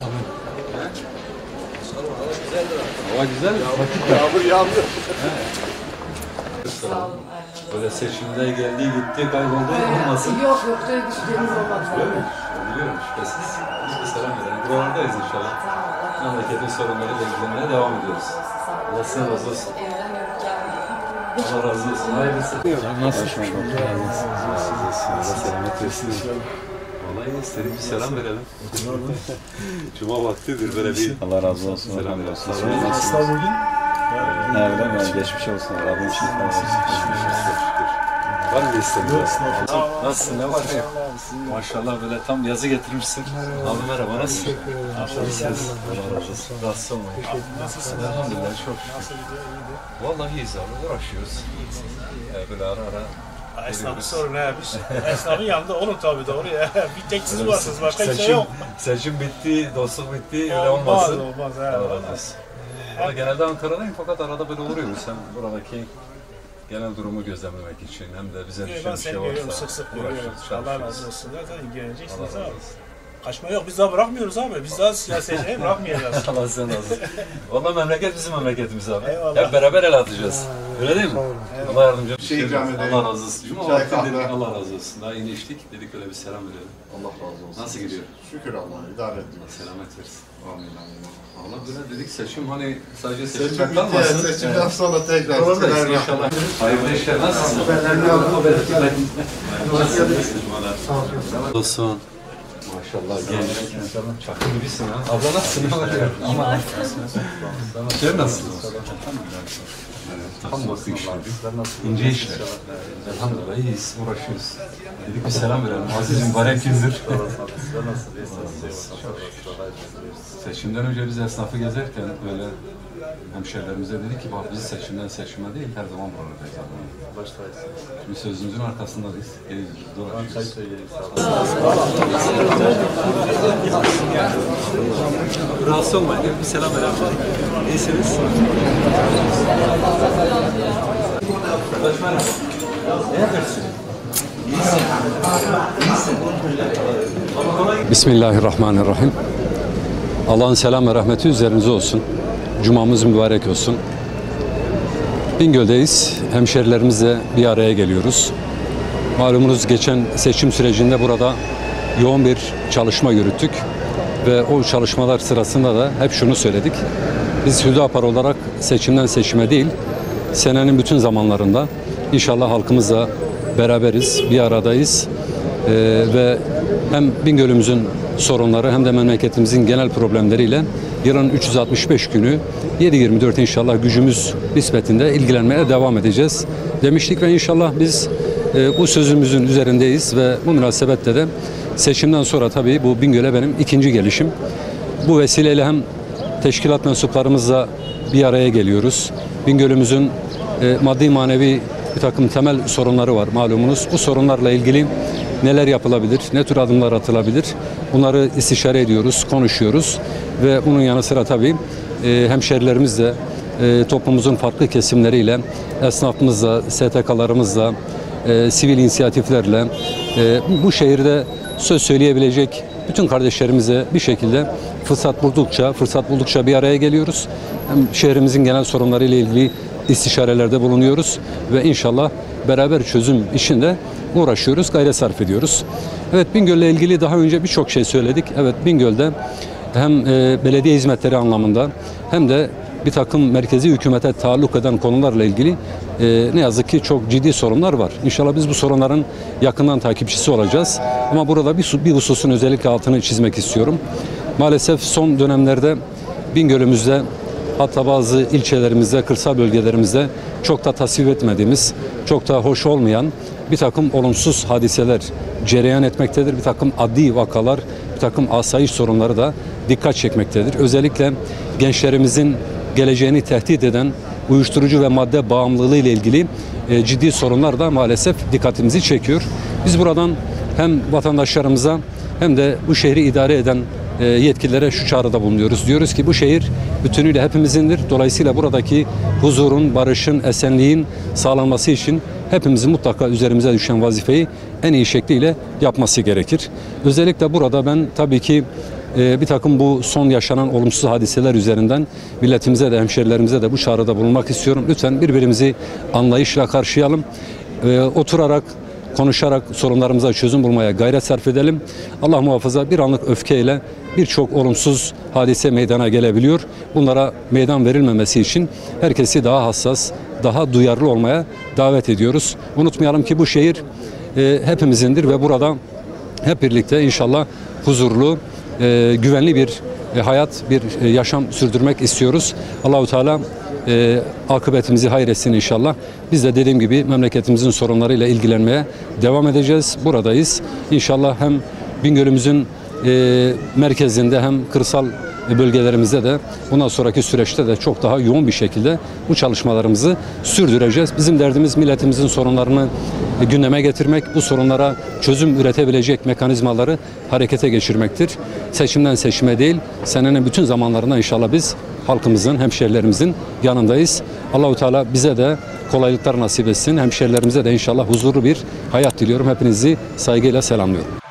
Hava güzel. Yağmur yağmıyor. Sağ olun. Böyle seçimde geldi gitti kayboldu olmasın. Yok öyle düşüncemiz olmadı. Biliyorum şüphesiz. Biz bir selam verelim. Buralardayız inşallah. Memleketin sorunlarıyla ilgilenmeye devam ediyoruz. Allah size razı olsun. Allah razı olsun. Hayırlısı. Nasılsın? Allah selamet versin. Vallahi istedik bir selam verelim. Cuma vaktidir böyle bir Allah razı olsun. selam verelim. Hasta bugün? Öyle mi? Geçmiş olsun. Rabbim şifa versin. Var mı istemiyorsun? Nasılsın? Ne var ne yok? Maşallah böyle tam yazı getirmişsin. Abi merhaba, nasılsın? İyisiniz. Allah razı olsun. Rahatsız olmayın. Nasılsın? Elhamdülillah çok şükür. Vallahi iyiyiz abi, uğraşıyoruz. Böyle ara ara. Esnafın sorunu he. Biz esnafın yanında olun tabii doğru ya. Bir tek siz varsınız, başka bir şey yok. Seçim bitti, dostluk bitti, öyle Olmaz, olmasın. olmaz. He. Allah razı olsun. Ama genelde Ankara'dayım fakat arada böyle uğruyoruz. Hem buradaki genel durumu gözlemlemek için hem de bize düşen Ben bir şey seni görüyorum, varsa sık sık görüyorum. uğraşıyoruz, Allah çalışıyoruz. razı olsun. Zaten Allah ilgileneceksiniz razı abi. olsun. Kaçma yok, biz daha bırakmıyoruz abi. Biz daha siyasete bırakmayacağız. Allah sen razı olsun. Valla memleket bizim memleketimiz abi. Eyvallah. Hep beraber el atacağız. Öyle değil mi? Allah yardımcı Şey ikram edelim. Allah razı olsun. Cuma Çay, vakti kahve. dedik Allah razı olsun. Daha yeni içtik. Dedik öyle bir selam verelim. Allah razı olsun. Nasıl gidiyor? Şükür Allah'a idare ediyoruz. Selamet versin. Amin amin. Allah böyle dedik seçim hani sadece Seçim seçimden bitti. kalmasın. Seçimden sonra tekrar. Buradayız inşallah. Hayırlı işler. Nasılsın? Olsun. Maşallah genç. Çakır gibisin ha. Abla nasılsın? Ama sen nasılsın? Tam vakti işler. İnce işler. Elhamdülillah iyiyiz. Uğraşıyoruz. Dedik bir selam verelim. Aziz mübarek gündür. Seçimden önce biz esnafı gezerken böyle hemşehrilerimize dedik ki bak bizi seçimden seçime değil her zaman buralardayız. Şimdi sözümüzün arkasındayız. Dolaşıyoruz. Rahatsız olmayın. Bir selam verelim. İyisiniz. Bismillahirrahmanirrahim. Allah'ın selam ve rahmeti üzerinize olsun. Cumamız mübarek olsun. Bingöl'deyiz. Hemşerilerimizle bir araya geliyoruz. Malumunuz geçen seçim sürecinde burada yoğun bir çalışma yürüttük. Ve o çalışmalar sırasında da hep şunu söyledik. Biz Hüdapar olarak seçimden seçime değil, senenin bütün zamanlarında inşallah halkımızla beraberiz, bir aradayız. Ve hem Bingöl'ümüzün sorunları hem de memleketimizin genel problemleriyle yılın 365 günü 7/24 inşallah gücümüz nispetinde ilgilenmeye devam edeceğiz demiştik ve inşallah biz bu sözümüzün üzerindeyiz ve bu münasebetle de seçimden sonra tabii bu Bingöl'e benim ikinci gelişim. Bu vesileyle hem teşkilat mensuplarımızla bir araya geliyoruz. Bingöl'ümüzün maddi manevi bir takım temel sorunları var malumunuz. Bu sorunlarla ilgili neler yapılabilir, ne tür adımlar atılabilir bunları istişare ediyoruz, konuşuyoruz ve bunun yanı sıra tabii hemşerilerimizle, toplumumuzun farklı kesimleriyle, esnafımızla, STK'larımızla, sivil inisiyatiflerle bu şehirde söz söyleyebilecek bütün kardeşlerimize bir şekilde fırsat buldukça bir araya geliyoruz. Hem şehrimizin genel sorunlarıyla ilgili istişarelerde bulunuyoruz ve inşallah beraber çözüm işinde uğraşıyoruz, gayret sarf ediyoruz. Evet, Bingöl'le ilgili daha önce birçok şey söyledik. Evet, Bingöl'de hem belediye hizmetleri anlamında hem de bir takım merkezi hükümete taalluk eden konularla ilgili ne yazık ki çok ciddi sorunlar var. İnşallah biz bu sorunların yakından takipçisi olacağız. Ama burada bir hususun özellikle altını çizmek istiyorum. Maalesef son dönemlerde Bingöl'ümüzde hatta bazı ilçelerimizde, kırsal bölgelerimizde çok da tasvip etmediğimiz, çok da hoş olmayan bir takım olumsuz hadiseler cereyan etmektedir. Bir takım adli vakalar, bir takım asayiş sorunları da dikkat çekmektedir. Özellikle gençlerimizin geleceğini tehdit eden uyuşturucu ve madde bağımlılığı ile ilgili ciddi sorunlar da maalesef dikkatimizi çekiyor. Biz buradan hem vatandaşlarımıza hem de bu şehri idare eden yetkililere şu çağrıda bulunuyoruz. Diyoruz ki bu şehir bütünüyle hepimizindir. Dolayısıyla buradaki huzurun, barışın, esenliğin sağlanması için hepimizin mutlaka üzerimize düşen vazifeyi en iyi şekliyle yapması gerekir. Özellikle burada ben tabii ki bir takım bu son yaşanan olumsuz hadiseler üzerinden milletimize de hemşerilerimize de bu çağrıda bulunmak istiyorum. Lütfen birbirimizi anlayışla karşılayalım. Oturarak, konuşarak sorunlarımıza çözüm bulmaya gayret sarf edelim. Allah muhafaza bir anlık öfkeyle birçok olumsuz hadise meydana gelebiliyor. Bunlara meydan verilmemesi için herkesi daha hassas, daha duyarlı olmaya davet ediyoruz. Unutmayalım ki bu şehir hepimizindir ve burada hep birlikte inşallah huzurlu, güvenli bir hayat, bir yaşam sürdürmek istiyoruz. Allahu Teala akıbetimizi hayretsin inşallah. Biz de dediğim gibi memleketimizin sorunlarıyla ilgilenmeye devam edeceğiz. Buradayız. İnşallah hem Bingöl'ümüzün merkezinde hem kırsal bölgelerimizde de bundan sonraki süreçte de çok daha yoğun bir şekilde bu çalışmalarımızı sürdüreceğiz. Bizim derdimiz milletimizin sorunlarını gündeme getirmek, bu sorunlara çözüm üretebilecek mekanizmaları harekete geçirmektir. Seçimden seçime değil, senenin bütün zamanlarında inşallah biz halkımızın, hemşehrilerimizin yanındayız. Allahu Teala bize de kolaylıklar nasip etsin. Hemşehrilerimize de inşallah huzurlu bir hayat diliyorum. Hepinizi saygıyla selamlıyorum.